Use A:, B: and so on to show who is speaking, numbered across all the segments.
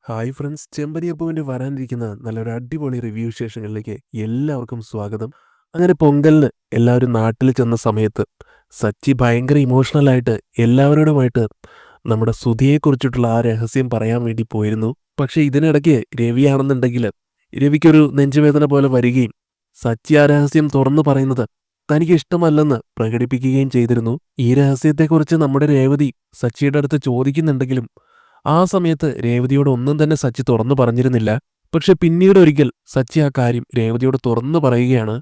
A: Hi friends, ചെമ്പരിയപ്പൂവിൻ്റെ വരാനിരിക്കുന്ന നല്ലൊരു അടിപൊളി റിവ്യൂ വിശേഷങ്ങളിലേക്ക് എല്ലാവർക്കും സ്വാഗതം. അങ്ങനെ പൊങ്കലിന് എല്ലാവരും നാട്ടിൽ ചെന്ന സമയത്ത് സച്ചി ഭയങ്കര ഇമോഷണലായിട്ട് എല്ലാവരോടുമായിട്ട് നമ്മുടെ സുധിയെക്കുറിച്ചിട്ടുള്ള ആ രഹസ്യം പറയാൻ വേണ്ടി പോയിരുന്നു. പക്ഷേ ഇതിനിടയ്ക്ക് രവിയാണെന്നുണ്ടെങ്കിൽ രവിക്കൊരു നെഞ്ചുവേദന പോലെ വരികയും സച്ചി ആ രഹസ്യം തുറന്നു പറയുന്നത് തനിക്ക് ഇഷ്ടമല്ലെന്ന് പ്രകടിപ്പിക്കുകയും ചെയ്തിരുന്നു. ഈ രഹസ്യത്തെക്കുറിച്ച് നമ്മുടെ രേവതി സച്ചിയുടെ അടുത്ത് ചോദിക്കുന്നുണ്ടെങ്കിലും ആ സമയത്ത് രേവതിയോട് ഒന്നും തന്നെ സച്ചി തുറന്നു പറഞ്ഞിരുന്നില്ല. പക്ഷെ പിന്നീട് ഒരിക്കൽ സച്ചി ആ കാര്യം രേവതിയോട് തുറന്നു പറയുകയാണ്.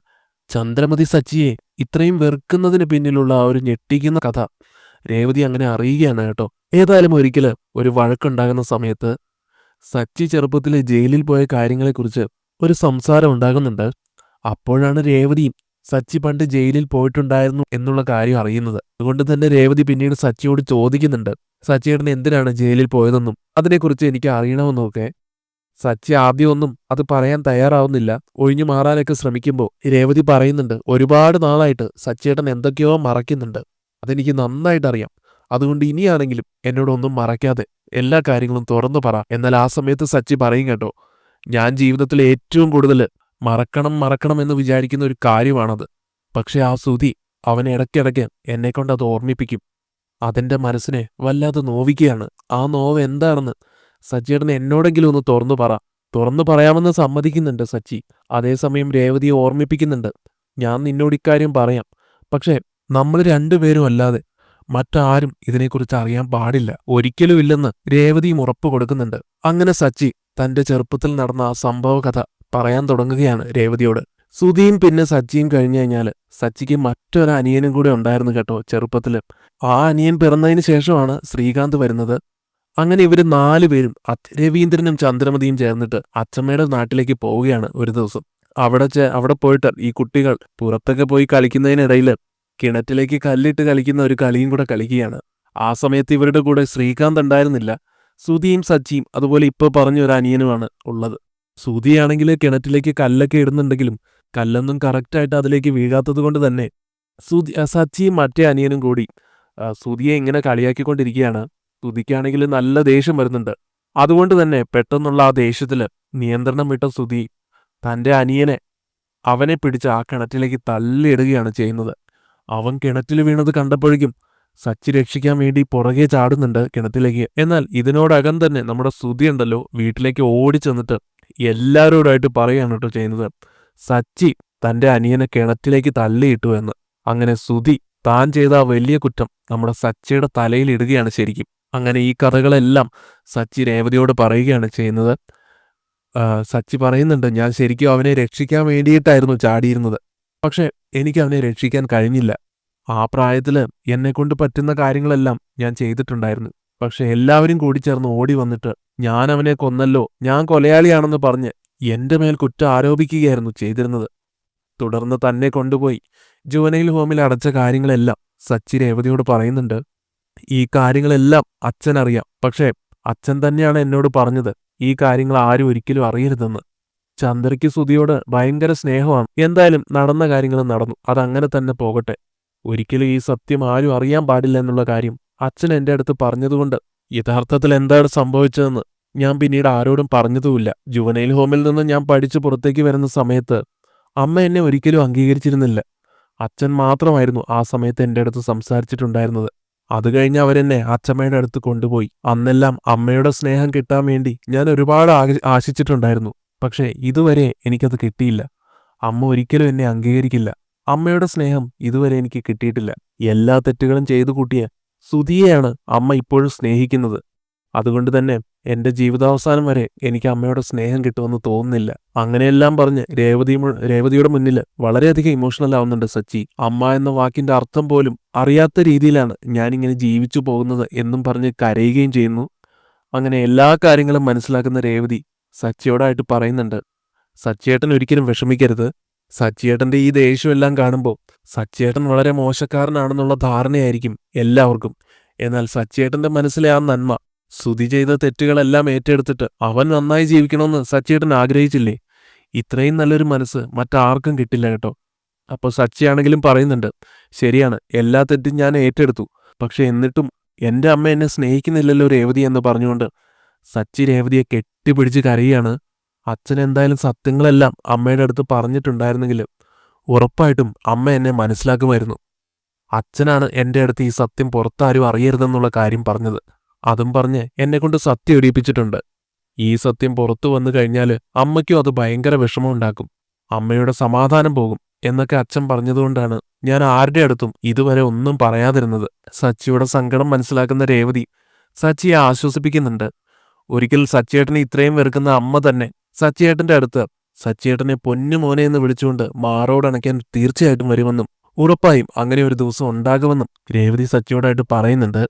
A: ചന്ദ്രമതി സച്ചിയെ ഇത്രയും വെറുക്കുന്നതിന് പിന്നിലുള്ള ആ ഒരു ഞെട്ടിക്കുന്ന കഥ രേവതി അങ്ങനെ അറിയുകയാണ് കേട്ടോ. ഏതായാലും ഒരിക്കൽ ഒരു വഴക്കുണ്ടാകുന്ന സമയത്ത് സച്ചി ചെറുപ്പത്തിൽ ജയിലിൽ പോയ കാര്യങ്ങളെക്കുറിച്ച് ഒരു സംസാരം ഉണ്ടാകുന്നുണ്ട്. അപ്പോഴാണ് രേവതിയും സച്ചി പണ്ട് ജയിലിൽ പോയിട്ടുണ്ടായിരുന്നു എന്നുള്ള കാര്യം അറിയുന്നത്. അതുകൊണ്ട് തന്നെ രേവതി പിന്നീട് സച്ചിയോട് ചോദിക്കുന്നുണ്ട്, സച്ചിയേട്ടൻ എന്തിനാണ് ജയിലിൽ പോയതെന്നും അതിനെക്കുറിച്ച് എനിക്ക് അറിയണമെന്നൊക്കെ. സച്ചി ആദ്യമൊന്നും അത് പറയാൻ തയ്യാറാവുന്നില്ല. ഒഴിഞ്ഞു മാറാനൊക്കെ ശ്രമിക്കുമ്പോൾ രേവതി പറയുന്നുണ്ട്, ഒരുപാട് നാളായിട്ട് സച്ചിയേട്ടൻ എന്തൊക്കെയോ മറയ്ക്കുന്നുണ്ട്. അതെനിക്ക് നന്നായിട്ട് അറിയാം. അതുകൊണ്ട് ഇനിയാണെങ്കിലും എന്നോടൊന്നും മറയ്ക്കാതെ എല്ലാ കാര്യങ്ങളും തുറന്നു പറ. എന്നാൽ ആ സമയത്ത് സച്ചി പറയും കേട്ടോ, ഞാൻ ജീവിതത്തിൽ ഏറ്റവും കൂടുതൽ മറക്കണം എന്ന് വിചാരിക്കുന്ന ഒരു കാര്യമാണത്. പക്ഷെ ആ സുധി അവൻ ഇടയ്ക്കിടയ്ക്ക് എന്നെക്കൊണ്ട് അത് ഓർമ്മിപ്പിക്കും. അതെന്റെ മനസ്സിനെ വല്ലാതെ നോവിക്കുകയാണ്. ആ നോവ് എന്താണെന്ന് സച്ചിയേട്ടൻ എന്നോടെങ്കിലും ഒന്ന് തുറന്നു പറ. തുറന്നു പറയാമെന്ന് സമ്മതിക്കുന്നുണ്ട് സച്ചി. അതേസമയം രേവതിയെ ഓർമ്മിപ്പിക്കുന്നുണ്ട്, ഞാൻ നിന്നോട് ഇക്കാര്യം പറയാം. പക്ഷേ നമ്മൾ രണ്ടുപേരും അല്ലാതെ മറ്റാരും ഇതിനെക്കുറിച്ച് അറിയാൻ പാടില്ല, ഒരിക്കലും ഇല്ലെന്ന് രേവതിയും ഉറപ്പ് കൊടുക്കുന്നുണ്ട്. അങ്ങനെ സച്ചി തന്റെ ചെറുപ്പത്തിൽ നടന്ന ആ സംഭവ കഥ പറയാൻ തുടങ്ങുകയാണ് രേവതിയോട്. സുധിയും പിന്നെ സച്ചിയും കഴിഞ്ഞു കഴിഞ്ഞാൽ സച്ചിക്ക് മറ്റൊരു അനിയനും കൂടെ ഉണ്ടായിരുന്നു കേട്ടോ ചെറുപ്പത്തില്. ആ അനിയൻ പിറന്നതിന് ശേഷമാണ് ശ്രീകാന്ത് വരുന്നത്. അങ്ങനെ ഇവര് 4 പേരും രവീന്ദ്രനും ചന്ദ്രമതിയും ചേർന്നിട്ട് അച്ചമ്മയുടെ നാട്ടിലേക്ക് പോവുകയാണ് ഒരു ദിവസം. അവിടെ പോയിട്ട് ഈ കുട്ടികൾ പുറത്തൊക്കെ പോയി കളിക്കുന്നതിനിടയിൽ കിണറ്റിലേക്ക് കല്ലിട്ട് കളിക്കുന്ന ഒരു കളിയും കൂടെ കളിക്കുകയാണ്. ആ സമയത്ത് ഇവരുടെ കൂടെ ശ്രീകാന്ത് ഉണ്ടായിരുന്നില്ല. സുധിയും സച്ചിയും അതുപോലെ ഇപ്പോൾ പറഞ്ഞ ഒരു അനിയനുമാണ് ഉള്ളത്. സുധിയാണെങ്കിൽ കിണറ്റിലേക്ക് കല്ലൊക്കെ ഇടുന്നുണ്ടെങ്കിലും കല്ലൊന്നും കറക്റ്റായിട്ട് അതിലേക്ക് വീഴാത്തത് കൊണ്ട് തന്നെ സച്ചിയും മറ്റേ അനിയനും കൂടി സുധിയെ ഇങ്ങനെ കളിയാക്കിക്കൊണ്ടിരിക്കുകയാണ്. സുധിക്കാണെങ്കിൽ നല്ല ദേഷ്യം വരുന്നുണ്ട്. അതുകൊണ്ട് തന്നെ പെട്ടെന്നുള്ള ആ ദേഷ്യത്തില് നിയന്ത്രണം വിട്ട സുധി തൻ്റെ അനിയനെ അവനെ പിടിച്ച് ആ കിണറ്റിലേക്ക് തള്ളിയിടുകയാണ് ചെയ്യുന്നത്. അവൻ കിണറ്റിൽ വീണത് കണ്ടപ്പോഴേക്കും സച്ചി രക്ഷിക്കാൻ വേണ്ടി പുറകെ ചാടുന്നുണ്ട് കിണറ്റിലേക്ക്. എന്നാൽ ഇതിനോടകം തന്നെ നമ്മുടെ സുധി ഉണ്ടല്ലോ വീട്ടിലേക്ക് ഓടി ചെന്നിട്ട് എല്ലാവരോടായിട്ട് പറയുകയാണ് കേട്ടോ ചെയ്യുന്നത്, സച്ചി തൻ്റെ അനിയനെ കിണറ്റിലേക്ക് തള്ളിയിട്ടു എന്ന്. അങ്ങനെ സുധി താൻ ചെയ്ത ആ വലിയ കുറ്റം നമ്മുടെ സച്ചിയുടെ തലയിൽ ഇടുകയാണ് ശരിക്കും. അങ്ങനെ ഈ കഥകളെല്ലാം സച്ചി രേവതിയോട് പറയുകയാണ് ചെയ്യുന്നത്. സച്ചി പറയുന്നുണ്ട്, ഞാൻ ശരിക്കും അവനെ രക്ഷിക്കാൻ വേണ്ടിയിട്ടായിരുന്നു ചാടിയിരുന്നത്. പക്ഷെ എനിക്ക് അവനെ രക്ഷിക്കാൻ കഴിഞ്ഞില്ല. ആ പ്രായത്തിൽ എന്നെക്കൊണ്ട് പറ്റുന്ന കാര്യങ്ങളെല്ലാം ഞാൻ ചെയ്തിട്ടുണ്ടായിരുന്നു. പക്ഷെ എല്ലാവരും കൂടി ചേർന്ന് ഓടി വന്നിട്ട് ഞാൻ അവനെ കൊന്നല്ലോ, ഞാൻ കൊലയാളിയാണെന്ന് പറഞ്ഞ് എന്റെ മേൽ കുറ്റം ആരോപിക്കുകയായിരുന്നു ചെയ്തിരുന്നത്. തുടർന്ന് തന്നെ കൊണ്ടുപോയി ജുവനൈൽ ഹോമിൽ അടച്ച കാര്യങ്ങളെല്ലാം സച്ചി രേവതിയോട് പറയുന്നുണ്ട്. ഈ കാര്യങ്ങളെല്ലാം അച്ഛൻ അറിയാം, പക്ഷേ അച്ഛൻ തന്നെയാണ് എന്നോട് പറഞ്ഞത് ഈ കാര്യങ്ങൾ ആരും ഒരിക്കലും അറിയരുതെന്ന്. ചന്ദ്രയ്ക്ക് സുധിയോട് ഭയങ്കര സ്നേഹമാണ്. എന്തായാലും നടന്ന കാര്യങ്ങൾ നടന്നു, അതങ്ങനെ തന്നെ പോകട്ടെ. ഒരിക്കലും ഈ സത്യം ആരും അറിയാൻ പാടില്ല എന്നുള്ള കാര്യം അച്ഛൻ എൻ്റെ അടുത്ത് പറഞ്ഞതുകൊണ്ട് യഥാർത്ഥത്തിൽ എന്താണ് സംഭവിച്ചതെന്ന് ഞാൻ പിന്നീട് ആരോടും പറഞ്ഞതുമില്ല. ജുവനൈൽ ഹോമിൽ നിന്ന് ഞാൻ പഠിച്ച് പുറത്തേക്ക് വരുന്ന സമയത്ത് അമ്മ എന്നെ ഒരിക്കലും അംഗീകരിച്ചിരുന്നില്ല. അച്ഛൻ മാത്രമായിരുന്നു ആ സമയത്ത് എൻ്റെ അടുത്ത് സംസാരിച്ചിട്ടുണ്ടായിരുന്നത്. അത് കഴിഞ്ഞ് അവരെന്നെ അച്ഛമ്മയുടെ അടുത്ത് കൊണ്ടുപോയി. അന്നെല്ലാം അമ്മയുടെ സ്നേഹം കിട്ടാൻ വേണ്ടി ഞാൻ ഒരുപാട് ആശിച്ചിട്ടുണ്ടായിരുന്നു. പക്ഷേ ഇതുവരെ എനിക്കത് കിട്ടിയില്ല. അമ്മ ഒരിക്കലും എന്നെ അംഗീകരിക്കില്ല. അമ്മയുടെ സ്നേഹം ഇതുവരെ എനിക്ക് കിട്ടിയിട്ടില്ല. എല്ലാ തെറ്റുകളും ചെയ്തു കൂട്ടിയ സുധിയെയാണ് അമ്മ ഇപ്പോഴും സ്നേഹിക്കുന്നത്. അതുകൊണ്ട് തന്നെ എന്റെ ജീവിതാവസാനം വരെ എനിക്ക് അമ്മയുടെ സ്നേഹം കിട്ടുമെന്ന് തോന്നുന്നില്ല. അങ്ങനെയെല്ലാം പറഞ്ഞ് രേവതിയുടെ മുന്നിൽ വളരെയധികം ഇമോഷണൽ ആവുന്നുണ്ട് സച്ചി. അമ്മ എന്ന വാക്കിന്റെ അർത്ഥം പോലും അറിയാത്ത രീതിയിലാണ് ഞാനിങ്ങനെ ജീവിച്ചു പോകുന്നത് എന്നും പറഞ്ഞ് കരയുകയും ചെയ്യുന്നു. അങ്ങനെ എല്ലാ കാര്യങ്ങളും മനസ്സിലാക്കുന്ന രേവതി സച്ചിയോടായിട്ട് പറയുന്നുണ്ട്, സച്ചിയേട്ടൻ ഒരിക്കലും വിഷമിക്കരുത്. സച്ചിയേട്ടന്റെ ഈ ദേഷ്യമെല്ലാം കാണുമ്പോൾ സച്ചിയേട്ടൻ വളരെ മോശക്കാരനാണെന്നുള്ള ധാരണയായിരിക്കും എല്ലാവർക്കും. എന്നാൽ സച്ചിയേട്ടന്റെ മനസ്സിലെ ആ നന്മ, സുധി ചെയ്ത തെറ്റുകളെല്ലാം ഏറ്റെടുത്തിട്ട് അവൻ നന്നായി ജീവിക്കണമെന്ന് സച്ചിയേട്ടൻ ആഗ്രഹിച്ചില്ലേ, ഇത്രയും നല്ലൊരു മനസ്സ് മറ്റാർക്കും കിട്ടില്ല കേട്ടോ. അപ്പോൾ സച്ചിയാണെങ്കിലും പറയുന്നുണ്ട്, ശരിയാണ്, എല്ലാ തെറ്റും ഞാൻ ഏറ്റെടുത്തു. പക്ഷെ എന്നിട്ടും എൻ്റെ അമ്മ എന്നെ സ്നേഹിക്കുന്നില്ലല്ലോ രേവതി എന്ന് പറഞ്ഞുകൊണ്ട് സച്ചി രേവതിയെ കെട്ടിപ്പിടിച്ച് കരയാണ്. അച്ഛൻ എന്തായാലും സത്യങ്ങളെല്ലാം അമ്മയുടെ അടുത്ത് പറഞ്ഞിട്ടുണ്ടായിരുന്നെങ്കിലും ഉറപ്പായിട്ടും അമ്മ എന്നെ മനസ്സിലാക്കുമായിരുന്നു. അച്ഛനാണ് എൻ്റെ അടുത്ത് ഈ സത്യം പുറത്താരും അറിയരുതെന്നുള്ള കാര്യം പറഞ്ഞത്. അതും പറഞ്ഞ് എന്നെക്കൊണ്ട് സത്യം ഇടിയിപ്പിച്ചിട്ടുണ്ട്. ഈ സത്യം പുറത്തു വന്നു കഴിഞ്ഞാൽ അമ്മയ്ക്കും അത് ഭയങ്കര വിഷമമുണ്ടാക്കും. അമ്മയുടെ സമാധാനം പോകും എന്നൊക്കെ അച്ഛൻ പറഞ്ഞതുകൊണ്ടാണ് ഞാൻ ആരുടെ അടുത്തും ഇതുവരെ ഒന്നും പറയാതിരുന്നത്. സച്ചിയുടെ സങ്കടം മനസ്സിലാക്കുന്ന രേവതി സച്ചിയെ ആശ്വസിപ്പിക്കുന്നുണ്ട്. ഒരിക്കൽ സച്ചിയേട്ടനെ ഇത്രയും വെറുക്കുന്ന അമ്മ തന്നെ സച്ചിയേട്ടന്റെ അടുത്ത് സച്ചിയേട്ടനെ പൊന്നുമോനെ എന്ന് വിളിച്ചുകൊണ്ട് മാറോടണയ്ക്കാൻ തീർച്ചയായിട്ടും വരുമെന്നും ഉറപ്പായും അങ്ങനെ ഒരു ദിവസം ഉണ്ടാകുമെന്നും രേവതി സച്ചിയോടായിട്ട് പറയുന്നുണ്ട്.